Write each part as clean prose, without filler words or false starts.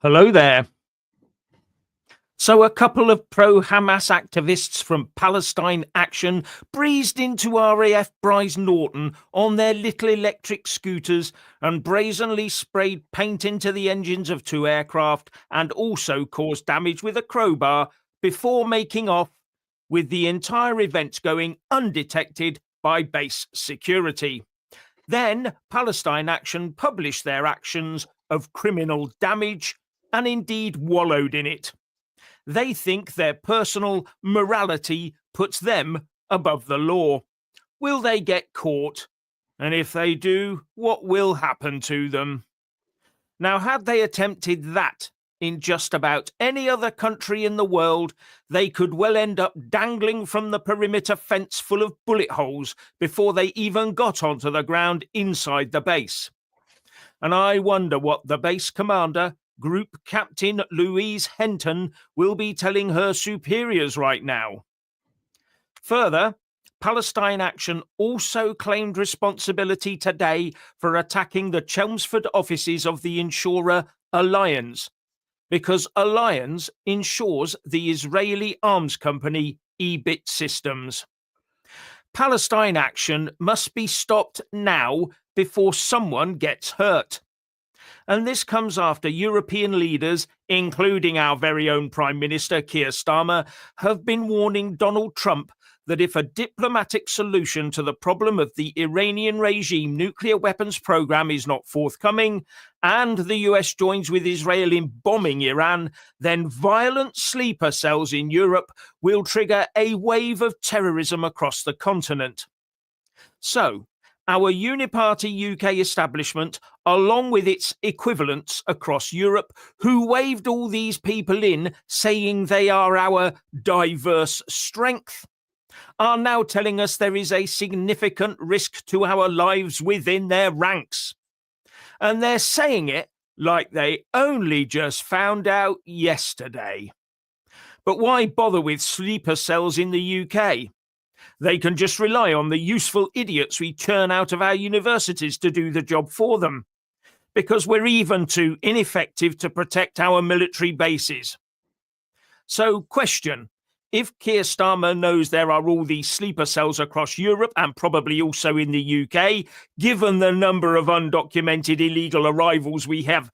Hello there. So, a couple of pro-Hamas activists from Palestine Action breezed into RAF Brize Norton on their little electric scooters and brazenly sprayed paint into the engines of two aircraft and also caused damage with a crowbar before making off, with the entire event going undetected by base security. Then Palestine Action published their actions of criminal damage and indeed wallowed in it. They think their personal morality puts them above the law. Will they get caught? And if they do, what will happen to them? Now, had they attempted that in just about any other country in the world, they could well end up dangling from the perimeter fence full of bullet holes before they even got onto the ground inside the base. And I wonder what the base commander, Group Captain Louise Henton, will be telling her superiors right now. Further, Palestine Action also claimed responsibility today for attacking the Chelmsford offices of the insurer Alliance, because Alliance insures the Israeli arms company EBIT Systems. Palestine Action must be stopped now before someone gets hurt. And this comes after European leaders, including our very own Prime Minister Keir Starmer, have been warning Donald Trump that if a diplomatic solution to the problem of the Iranian regime nuclear weapons program is not forthcoming, and the US joins with Israel in bombing Iran, then violent sleeper cells in Europe will trigger a wave of terrorism across the continent. So, our uniparty UK establishment, along with its equivalents across Europe, who waved all these people in saying they are our diverse strength, are now telling us there is a significant risk to our lives within their ranks. And they're saying it like they only just found out yesterday. But why bother with sleeper cells in the UK? They can just rely on the useful idiots we churn out of our universities to do the job for them, because we're even too ineffective to protect our military bases. So, question. If Keir Starmer knows there are all these sleeper cells across Europe and probably also in the UK, given the number of undocumented illegal arrivals we have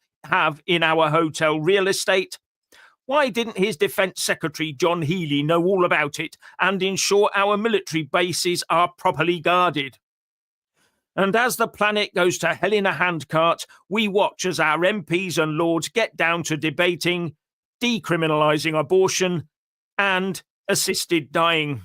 in our hotel real estate, why didn't his Defence Secretary John Healey know all about it and ensure our military bases are properly guarded? And as the planet goes to hell in a handcart, we watch as our MPs and Lords get down to debating decriminalising abortion and assisted dying.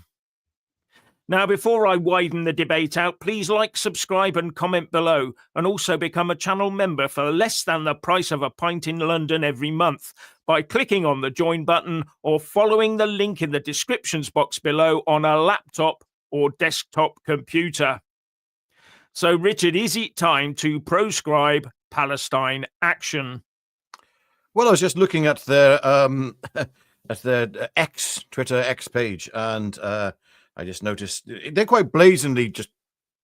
Now, before I widen the debate out, please like, subscribe and comment below, and also become a channel member for less than the price of a pint in London every month by clicking on the join button or following the link in the descriptions box below on a laptop or desktop computer. So, Richard, is it time to proscribe Palestine Action? Well, I was just looking at their Twitter X page, and I just noticed they're quite blazingly just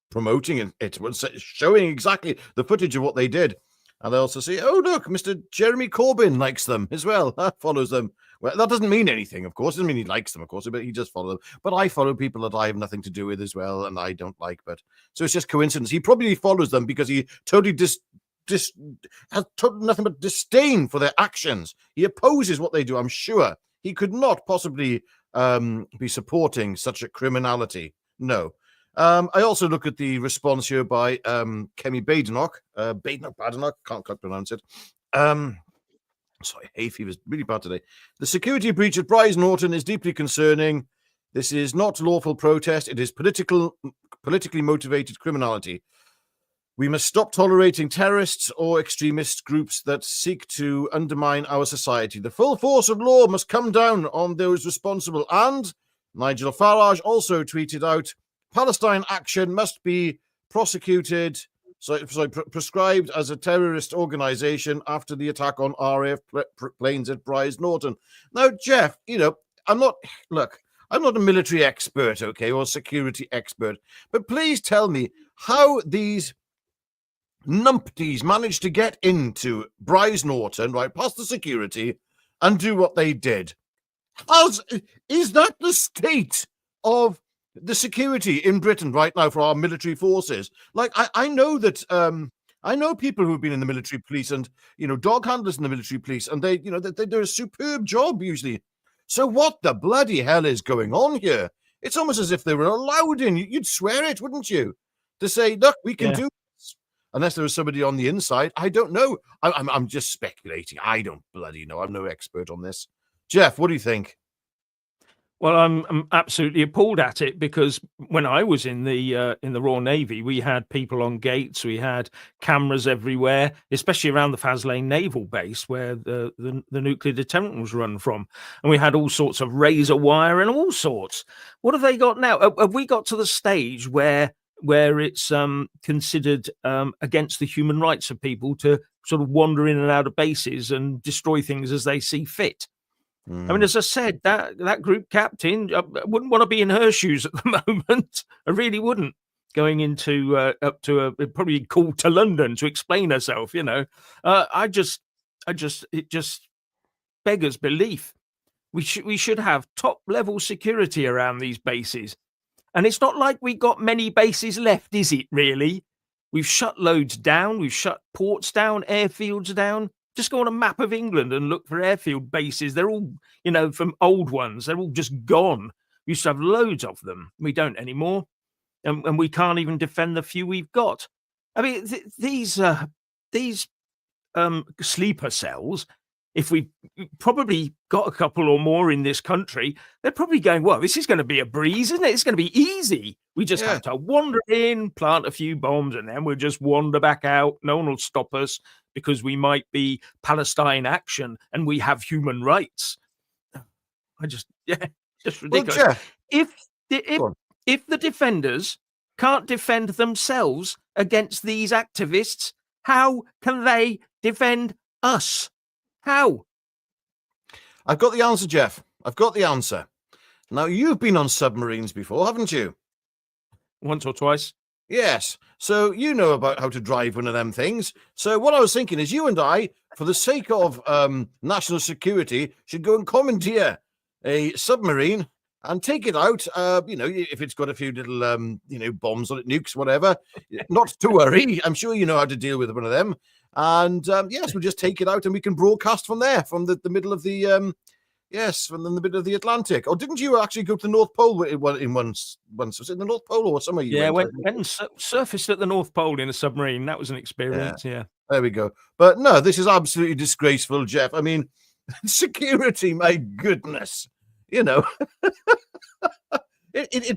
promoting it, showing exactly the footage of what they did. And they also say, oh, look, Mr. Jeremy Corbyn likes them as well, follows them. Well, that doesn't mean anything, of course. It doesn't mean he likes them, of course, but he just follows them. But I follow people that I have nothing to do with as well, and I don't like. But so it's just coincidence. He probably follows them because he totally has nothing but disdain for their actions. He opposes what they do, I'm sure. He could not possibly be supporting such a criminality. No. I also look at the response here by Kemi Badenoch. Badenoch, can't quite pronounce it. Sorry, hay fever's really bad today. The security breach at Brize Norton is deeply concerning. This is not lawful protest. It is politically motivated criminality. We must stop tolerating terrorists or extremist groups that seek to undermine our society. The full force of law must come down on those responsible. And Nigel Farage also tweeted out, Palestine Action must be prescribed as a terrorist organization after the attack on RAF planes at Brize Norton. Now, Jeff, I'm not a military expert, okay, or security expert, but please tell me how these numpties managed to get into Brize Norton, right past the security, and do what they did. Is that the state of the security in Britain right now for our military forces? Like, I know that I know people who've been in the military police and, dog handlers in the military police, and they do a superb job usually. So what the bloody hell is going on here? It's almost as if they were allowed in. You'd swear it, wouldn't you? To say, look, we can do this. Unless there was somebody on the inside. I don't know. I'm just speculating. I don't bloody know. I'm no expert on this. Jeff, what do you think? Well, I'm absolutely appalled at it, because when I was in the Royal Navy, we had people on gates, we had cameras everywhere, especially around the Faslane Naval Base where the nuclear deterrent was run from, and we had all sorts of razor wire and all sorts. What have they got now? Have we got to the stage where it's considered against the human rights of people to sort of wander in and out of bases and destroy things as they see fit? I mean, as I said, that group captain, I wouldn't want to be in her shoes at the moment. I really wouldn't. Going into up to a probably call to London to explain herself, it just beggars belief. We should have top level security around these bases, and it's not like we got many bases left, is it? Really, we've shut loads down, we've shut ports down, airfields down. Just go on a map of England and look for airfield bases. They're all, from old ones. They're all just gone. We used to have loads of them. We don't anymore. And we can't even defend the few we've got. I mean, these sleeper cells, if we probably got a couple or more in this country, they're probably going, well, this is going to be a breeze, isn't it? It's going to be easy. We just have to wander in, plant a few bombs, and then we'll just wander back out. No one will stop us, because we might be Palestine Action and we have human rights. Just ridiculous. Well, Jeff, if the defenders can't defend themselves against these activists, how can they defend us? How? I've got the answer, Jeff. I've got the answer. Now, you've been on submarines before, haven't you? Once or twice. Yes. So you know about how to drive one of them things. So what I was thinking is you and I, for the sake of national security, should go and commandeer a submarine and take it out. If it's got a few little, bombs on it, nukes, whatever. Not to worry. I'm sure you know how to deal with one of them. And yes, we'll just take it out and we can broadcast from there, from the middle of the from the middle of the Atlantic. Or didn't you actually go to the North Pole in once? Was it the North Pole or somewhere? Went and surfaced at the North Pole in a submarine. That was an experience. Yeah. There we go. But no, this is absolutely disgraceful, Jeff. I mean, security, my goodness. It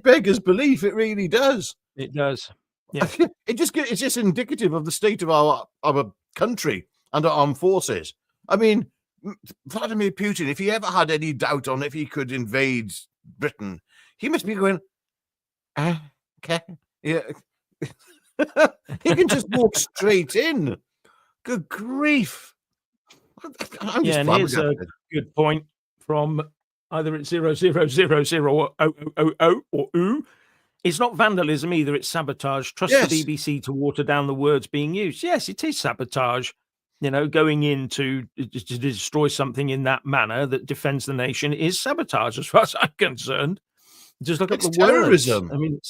beggars belief. It really does. It does. Yeah. It's just indicative of the state of our country and our armed forces. I mean, Vladimir Putin, if he ever had any doubt on if he could invade Britain, he must be going, okay, yeah. He can just walk straight in. Good grief. I'm just and here's a good point from either it's 0000 or 0000 or OO. It's not vandalism either, it's sabotage. Trust the BBC to water down the words being used. Yes, it is sabotage. Going in to destroy something in that manner that defends the nation is sabotage, as far as I'm concerned. Just look at the terrorism. Words. I mean,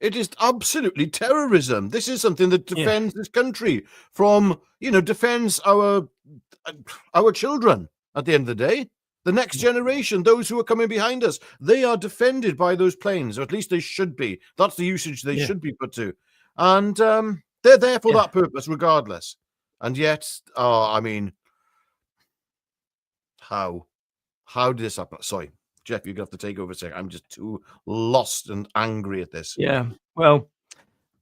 it is absolutely terrorism. This is something that defends this country from, defends our children at the end of the day. The next generation, those who are coming behind us, they are defended by those planes, or at least they should be. That's the usage they should be put to. And they're there for that purpose, regardless. And yet, I mean, how did this happen? Sorry, Jeff, you're going to have to take over a second. I'm just too lost and angry at this. Yeah, well,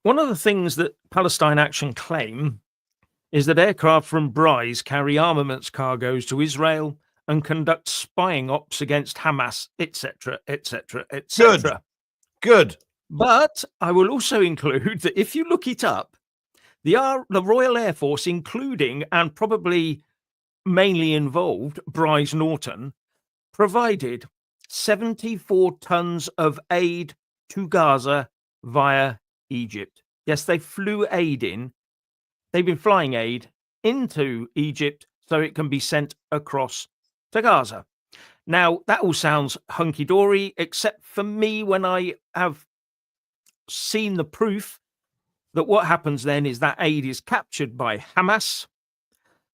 one of the things that Palestine Action claim is that aircraft from Brize carry armaments cargoes to Israel and conduct spying ops against Hamas, etc., etc., etc. Good. But I will also include that if you look it up, the Royal Air Force, including and probably mainly involved Brize Norton, provided 74 tons of aid to Gaza via Egypt. Yes, they flew aid in they've been flying aid into Egypt so it can be sent across to Gaza. Now, that all sounds hunky-dory, except for me when I have seen the proof that what happens then is that aid is captured by Hamas,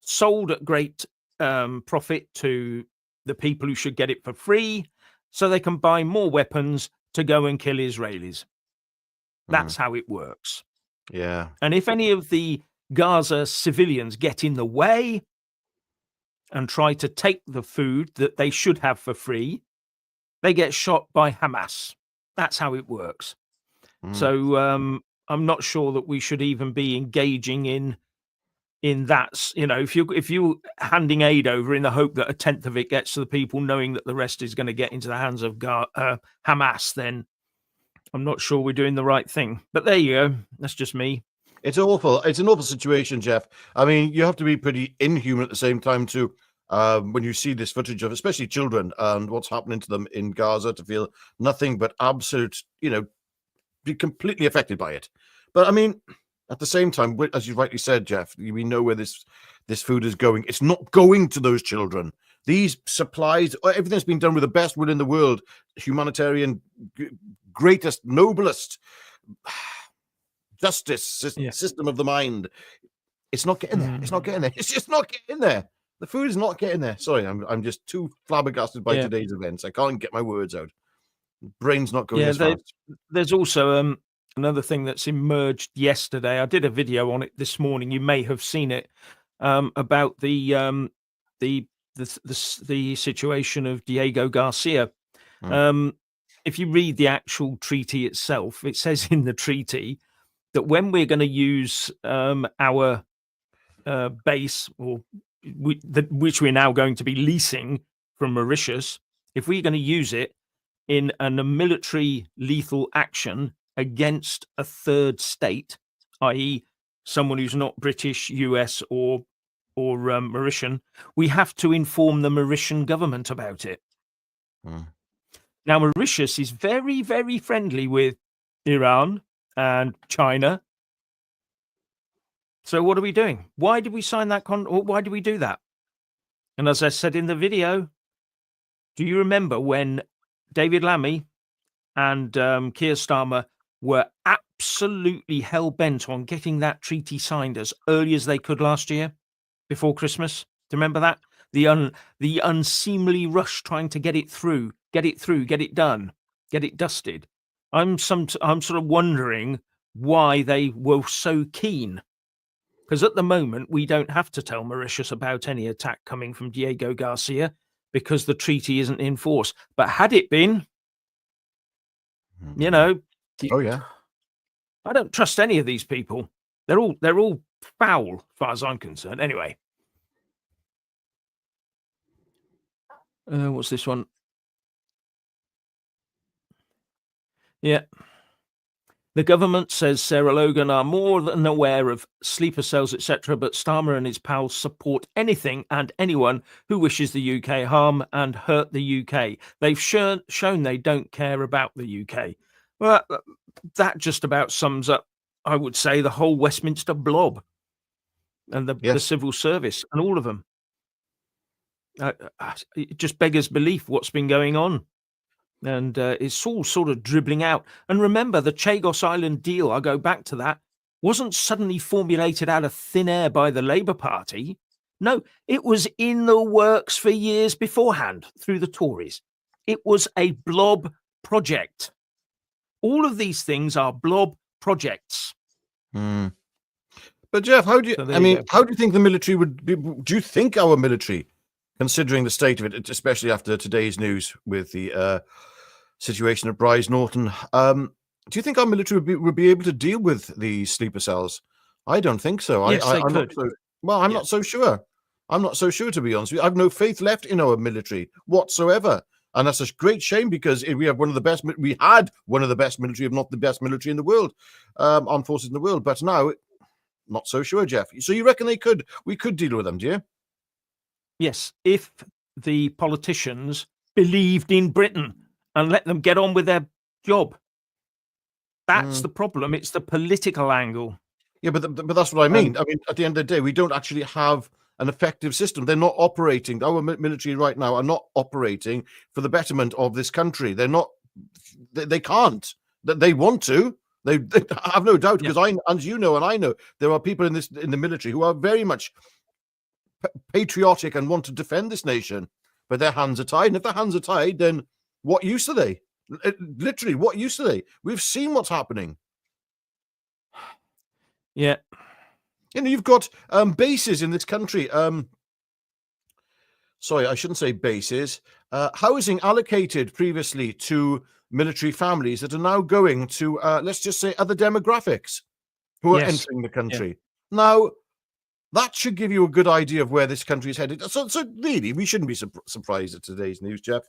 sold at great profit to the people who should get it for free, so they can buy more weapons to go and kill Israelis. That's how it works. Yeah. And if any of the Gaza civilians get in the way and try to take the food that they should have for free, they get shot by Hamas. That's how it works. So I'm not sure that we should even be engaging in that. You know, if you handing aid over in the hope that a tenth of it gets to the people, knowing that the rest is going to get into the hands of Hamas, then I'm not sure we're doing the right thing. But there you go. That's just me. It's awful. It's an awful situation, Jeff. I mean, you have to be pretty inhuman at the same time too. When you see this footage of especially children and what's happening to them in Gaza, to feel nothing but absolute, be completely affected by it. But I mean, at the same time, as you rightly said, Jeff, we know where this food is going. It's not going to those children. These supplies, everything's been done with the best will in the world, humanitarian, greatest, noblest justice system of the mind. It's not getting there. It's not getting there. It's just not getting there. The food is not getting there. Sorry, I'm just too flabbergasted by today's events. I can't get my words out. Brain's not going as fast. There's also another thing that's emerged yesterday. I did a video on it this morning. You may have seen it, about the situation of Diego Garcia. If you read the actual treaty itself, it says in the treaty that when we're going to use our base, or which we're now going to be leasing from Mauritius, if we're going to use it in a military lethal action against a third state, i.e. someone who's not British, US, or Mauritian, we have to inform the Mauritian government about it. Now, Mauritius is very, very friendly with Iran and China. So what are we doing? Why did we sign that or why did we do that? And as I said in the video, do you remember when David Lammy and Keir Starmer were absolutely hell-bent on getting that treaty signed as early as they could last year, before Christmas? Do you remember that? The unseemly rush trying to get it through, get it done, get it dusted. I'm sort of wondering why they were so keen. Because at the moment, we don't have to tell Mauritius about any attack coming from Diego Garcia because the treaty isn't in force. But had it been, oh yeah, I don't trust any of these people. They're all foul, as far as I'm concerned. Anyway, what's this one? Yeah. The government says Sarah Logan are more than aware of sleeper cells, etc., but Starmer and his pals support anything and anyone who wishes the UK harm and hurt the UK. They've shown they don't care about the UK. Well, that just about sums up, I would say, the whole Westminster blob and the civil service and all of them. It just beggars belief what's been going on. And it's all sort of dribbling out. And remember, the Chagos Island deal, I'll go back to that, wasn't suddenly formulated out of thin air by the Labour Party. No, it was in the works for years beforehand through the Tories. It was a blob project. All of these things are blob projects. But Jeff, how do you think the military would be? Do you think our military, considering the state of it, especially after today's news with the situation at Brize Norton, do you think our military would be able to deal with the sleeper cells? I don't think so. Yes, they could. I'm not so sure. I'm not so sure, to be honest with you. I have no faith left in our military whatsoever. And that's a great shame because we have one of the best military, if not the best military in the world, armed forces in the world. But now, not so sure, Jeff. So you reckon we could deal with them, do you? Yes, if the politicians believed in Britain and let them get on with their job. That's the problem. It's the political angle. Yeah, but that's what I mean. I mean, at the end of the day, we don't actually have an effective system. They're not operating. Our military right now are not operating for the betterment of this country. They're not. They can't. They want to. They I have no doubt, because as you know, and I know, there are people in the military who are very much patriotic and want to defend this nation, but their hands are tied. And if their hands are tied, then what use are they? Literally, what use are they? We've seen what's happening. Yeah. You know, you've got bases in this country. Sorry, I shouldn't say bases. Housing allocated previously to military families that are now going to, let's just say, other demographics who are entering the country. Now, that should give you a good idea of where this country is headed. So really, we shouldn't be surprised at today's news, Jeff.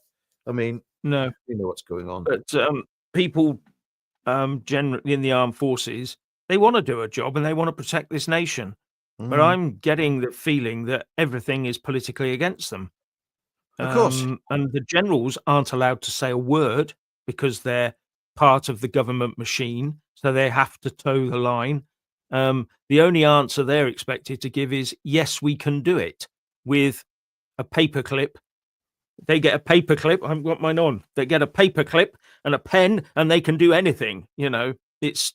I mean, no, you know what's going on. But people generally in the armed forces, they want to do a job and they want to protect this nation. But I'm getting the feeling that everything is politically against them. Of course. And the generals aren't allowed to say a word because they're part of the government machine, so they have to toe the line. The only answer they're expected to give is, yes, we can do it, with a paperclip. They get a paperclip. I haven't got mine on. They get a paperclip and a pen, and they can do anything. You know, it's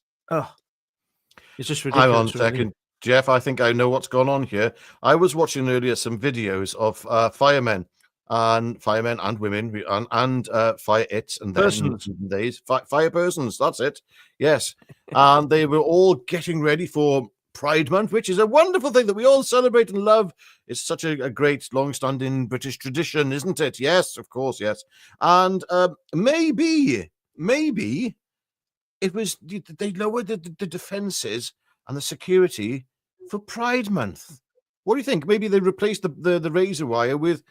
just ridiculous. Hang on a second, Jeff. I think I know what's gone on here. I was watching earlier some videos of firemen and women and fire its and persons. Days fire persons. That's it. Yes, and they were all getting ready for Pride Month, which is a wonderful thing that we all celebrate and love. It's such a great, long-standing British tradition, isn't it? Yes, of course, yes. And maybe it was they lowered the defences and the security for Pride Month. What do you think? Maybe they replaced the razor wire with,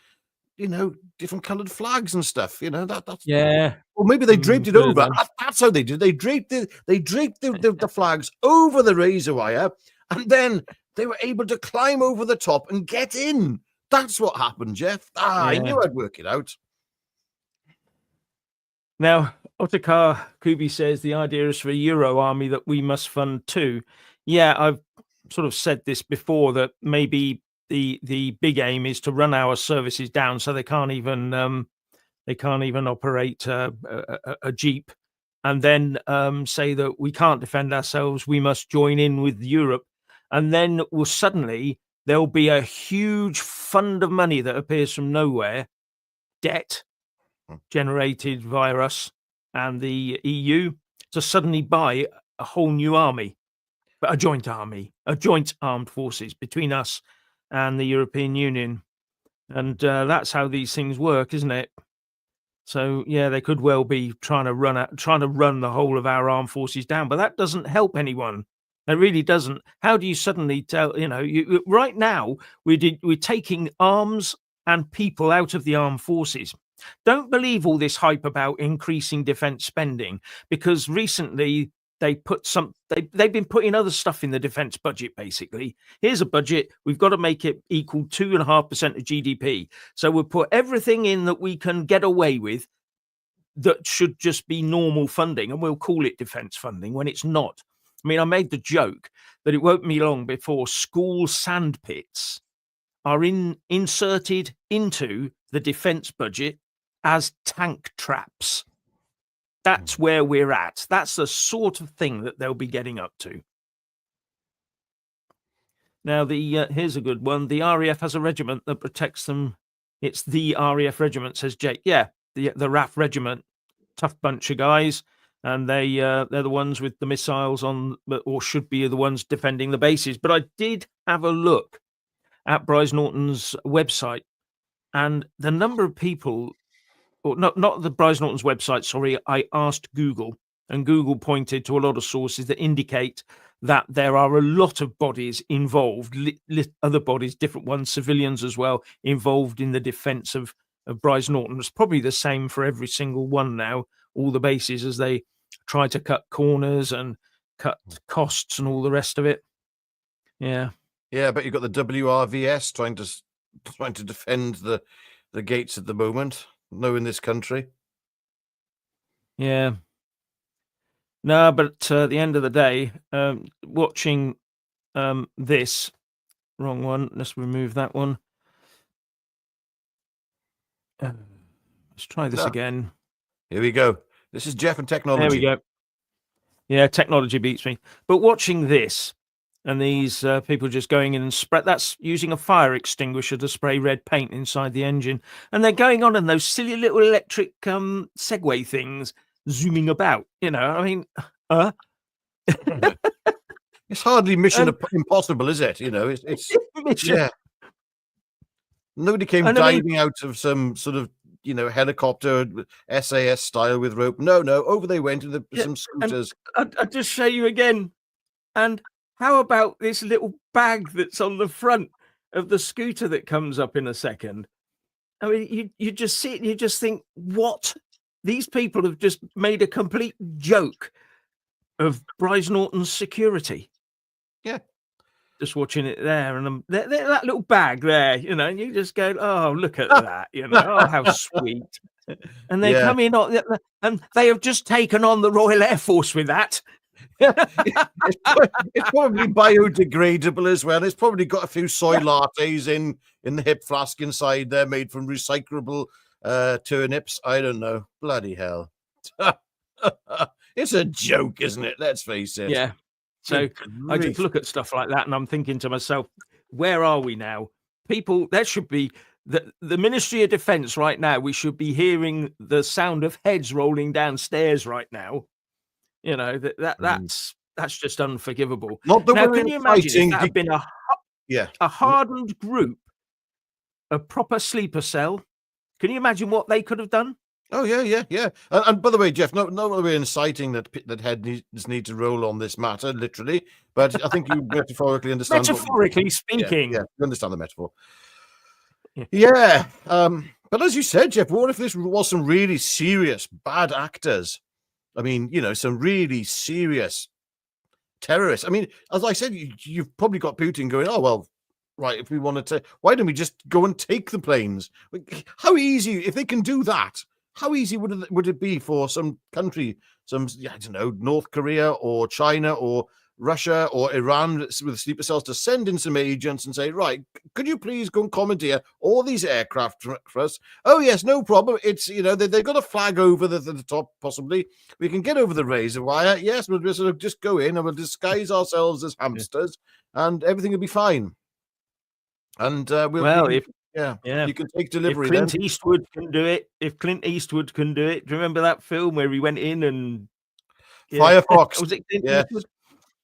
you know, different coloured flags and stuff. You know, that's Or maybe they draped it over. That's how they did. They draped the flags over the razor wire, and then they were able to climb over the top and get in. That's what happened, Jeff. I knew I'd work it out. Now, Otakar Kubi says the idea is for a Euro army that we must fund too. Yeah, I've sort of said this before, that maybe the big aim is to run our services down so they can't even operate a jeep, and then say that we can't defend ourselves, we must join in with Europe, and then suddenly there'll be a huge fund of money that appears from nowhere, debt generated via us and the EU, to suddenly buy a whole new army, but a joint armed forces between us and the European Union. And that's how these things work, isn't it? So yeah, they could well be trying to run the whole of our armed forces down, but that doesn't help anyone. It really doesn't. How do you suddenly tell? You know, right now we're taking arms and people out of the armed forces. Don't believe all this hype about increasing defense spending, because recently they've been putting other stuff in the defense budget. Basically, here's a budget, we've got to make it equal 2.5% of GDP. So we'll put everything in that we can get away with that should just be normal funding, and we'll call it defense funding when it's not. I mean, I made the joke that it won't be long before school sandpits are inserted into the defense budget as tank traps. That's where we're at. That's the sort of thing that they'll be getting up to. Now, here's a good one. The RAF has a regiment that protects them. It's the RAF regiment, says Jake. Yeah, the RAF regiment, tough bunch of guys, and they're the ones with the missiles on, or should be the ones defending the bases. But I did have a look at Brize Norton's website, and the number of people, or not the Brize Norton's website, sorry, I asked Google, and Google pointed to a lot of sources that indicate that there are a lot of bodies involved, other bodies, different ones, civilians as well, involved in the defense of Brize Norton. It's probably the same for every single one now, all the bases, as they try to cut corners and cut costs and all the rest of it. Yeah. Yeah, but you've got the WRVS trying to defend the gates at the moment. No, in this country. Yeah. No, but at the end of the day, watching this. Wrong one. Let's remove that one. Let's try this again. Here we go. This is Jeff and technology. There we go. Yeah, technology beats me. But watching this and these people just going in and spread, that's using a fire extinguisher to spray red paint inside the engine. And they're going on in those silly little electric Segway things zooming about. You know, I mean, it's hardly mission impossible, is it? You know, it's mission. Yeah. Nobody came diving out of some sort of, you know, helicopter SAS style with rope. No, over they went with some scooters. I'll just show you again. And how about this little bag that's on the front of the scooter that comes up in a second? I mean, you just see it and you just think, what? These people have just made a complete joke of Brize Norton's security. Yeah. Just watching it there, and that little bag there, you know, and you just go, oh, look at that, you know, oh, how sweet. And they come in, and they have just taken on the Royal Air Force with that. It's probably biodegradable as well. It's probably got a few soy lattes in the hip flask inside there, made from recyclable turnips. I don't know. Bloody hell. It's a joke, isn't it? Let's face it. Yeah. So I just look at stuff like that and I'm thinking to myself, where are we now? People, there should be the Ministry of Defence right now. We should be hearing the sound of heads rolling downstairs right now. You know, that's just unforgivable. Not the now, can you imagine if that had been a hardened group, a proper sleeper cell? Can you imagine what they could have done? Oh, yeah. And by the way, Jeff, not that we're inciting that heads need to roll on this matter, literally, but I think you metaphorically understand. Metaphorically speaking. Yeah, you understand the metaphor. Yeah. But as you said, Jeff, what if this was some really serious bad actors? I mean, you know, some really serious terrorists. I mean, as I said, you've probably got Putin going, oh, well, right, if we wanted to, why don't we just go and take the planes? How easy, if they can do that, how easy would it be for some country, I don't know, North Korea or China or Russia or Iran with sleeper cells to send in some agents and say, right, could you please go and commandeer all these aircraft for us? Oh, yes, no problem. It's, you know, they've got a flag over the top, possibly. We can get over the razor wire. Yes, we'll sort of just go in and we'll disguise ourselves as hamsters and everything will be fine. And you can take delivery. If Clint Eastwood can do it, do you remember that film where he went in and Firefox? Was it Clint Eastwood?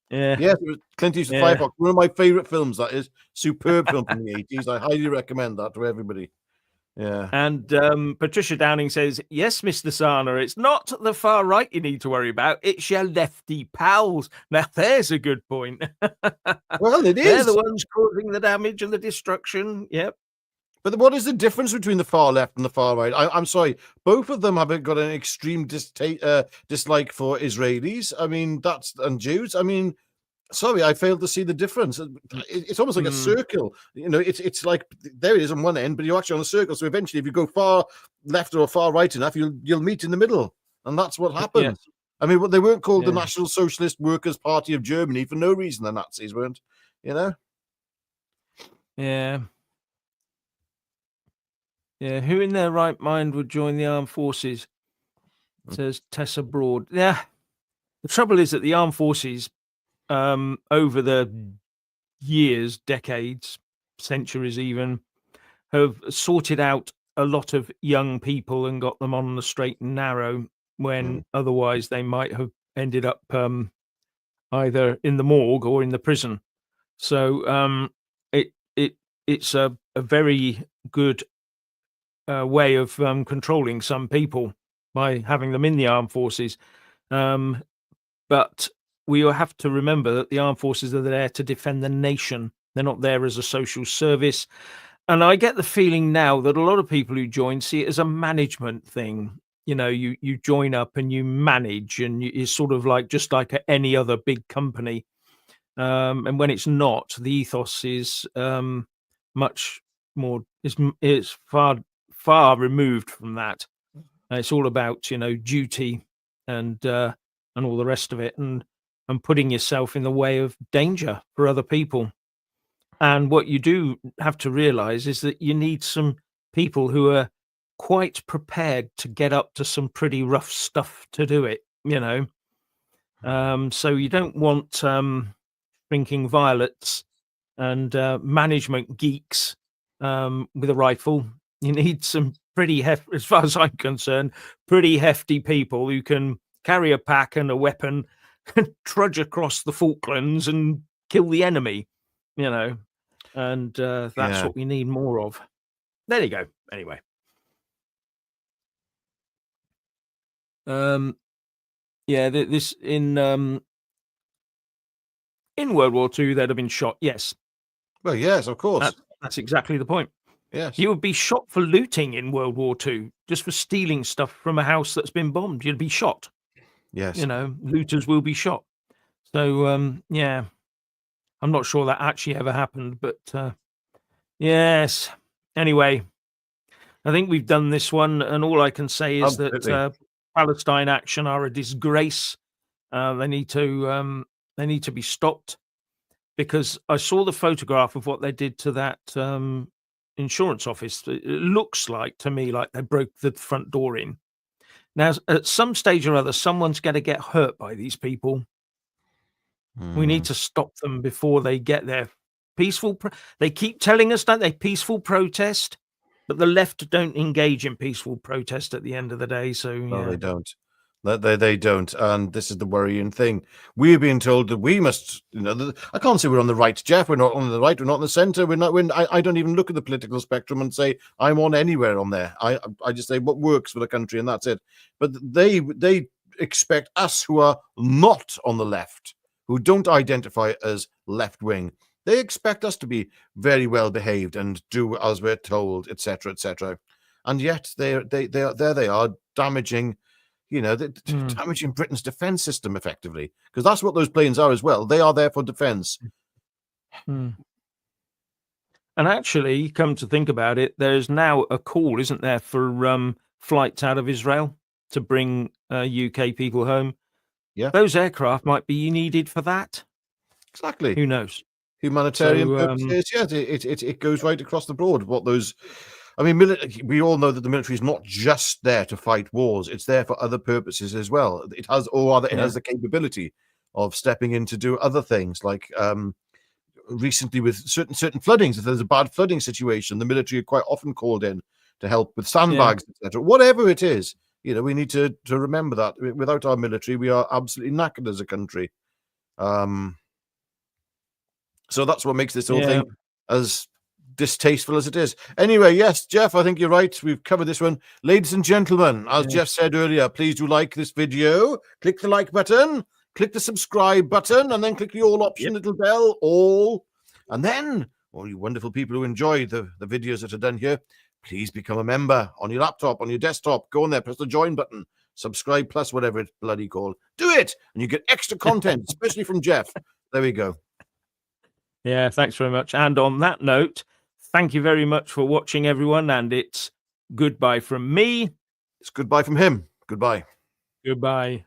Yeah. Yes, it was Clint Eastwood. Firefox. One of my favorite films. That is superb film from the 80s. I highly recommend that to everybody. Yeah. And Patricia Downing says, yes, Mr. Sana, it's not the far right you need to worry about. It's your lefty pals. Now, there's a good point. Well, it is. They're the ones causing the damage and the destruction. Yep. But what is the difference between the far left and the far right? I'm sorry. Both of them have got an extreme dislike for Israelis. I mean, and Jews. I mean, sorry, I failed to see the difference. It's almost like a circle. You know, it's like there it is on one end, but you're actually on a circle. So eventually, if you go far left or far right enough, you'll meet in the middle, and that's what happens. Yeah. I mean, they weren't called the National Socialist Workers' Party of Germany for no reason. The Nazis weren't, you know. Yeah. Yeah, who in their right mind would join the armed forces? Says Tessa Broad. Yeah, the trouble is that the armed forces, over the years, decades, centuries even, have sorted out a lot of young people and got them on the straight and narrow when otherwise they might have ended up either in the morgue or in the prison. So it's a very good way of controlling some people by having them in the armed forces. But we have to remember that the armed forces are there to defend the nation. They're not there as a social service. And I get the feeling now that a lot of people who join see it as a management thing. You know, you join up and you manage, and it's sort of like just like any other big company. And when it's not, the ethos is much more, is far removed from that. It's all about, you know, duty and all the rest of it. And and putting yourself in the way of danger for other people. And what you do have to realize is that you need some people who are quite prepared to get up to some pretty rough stuff to do it, you know. So you don't want drinking violets and management geeks with a rifle. You need some pretty hefty, as far as I'm concerned, pretty hefty people who can carry a pack and a weapon and trudge across the Falklands and kill the enemy, you know. And that's Yeah. what we need more of. There you go. Anyway. Yeah, this in World War II, they'd have been shot. Yes, Well, yes, of course. that's exactly the point. Yes. You would be shot for looting in World War II, just for stealing stuff from a house that's been bombed. You'd be shot. Yes. You know, looters will be shot. So, yeah, I'm not sure that actually ever happened, but yes. Anyway, I think we've done this one, and all I can say is Absolutely. that Palestine Action are a disgrace. They need to be stopped, because I saw the photograph of what they did to that insurance office. It looks like to me like they broke the front door in. Now, at some stage or other, someone's going to get hurt by these people. We need to stop them before they get there. They keep telling us, don't they, peaceful protest, but the left don't engage in peaceful protest at the end of the day. So No, yeah. they don't. They don't, and this is the worrying thing. We're being told that we must, I can't say we're on the right, Jeff. We're not on the right. We're not in the centre. We're not. I don't even look at the political spectrum and say I'm on anywhere on there. I just say what works for the country, and that's it. But they expect us who are not on the left, who don't identify as left wing. They expect us to be very well behaved and do as we're told, etc., etc. And yet they are damaging. Damaging Britain's defence system effectively, because that's what those planes are as well. They are there for defence. And actually, come to think about it, there's now a call, isn't there, for flights out of Israel to bring UK people home. Yeah, those aircraft might be needed for that. Exactly. Who knows? Humanitarian purposes. Yeah, it goes right across the board. What those. I mean, we all know that the military is not just there to fight wars; it's there for other purposes as well. It has, it has the capability of stepping in to do other things, like recently with certain floodings. If there's a bad flooding situation, the military are quite often called in to help with sandbags, etc. Whatever it is, we need to remember that without our military, we are absolutely knackered as a country. So that's what makes this whole thing as distasteful as it is. Anyway, yes, Jeff, I think you're right. We've covered this one. Ladies and gentlemen, as Jeff said earlier, please do like this video. Click the like button, click the subscribe button, and then click the all option, little bell, all. And then, all you wonderful people who enjoy the videos that are done here, please become a member on your laptop, on your desktop. Go on there, press the join button, subscribe plus whatever it's bloody called. Do it, and you get extra content, especially from Jeff. There we go. Yeah, thanks very much. And on that note, thank you very much for watching, everyone. And it's goodbye from me. It's goodbye from him. Goodbye. Goodbye.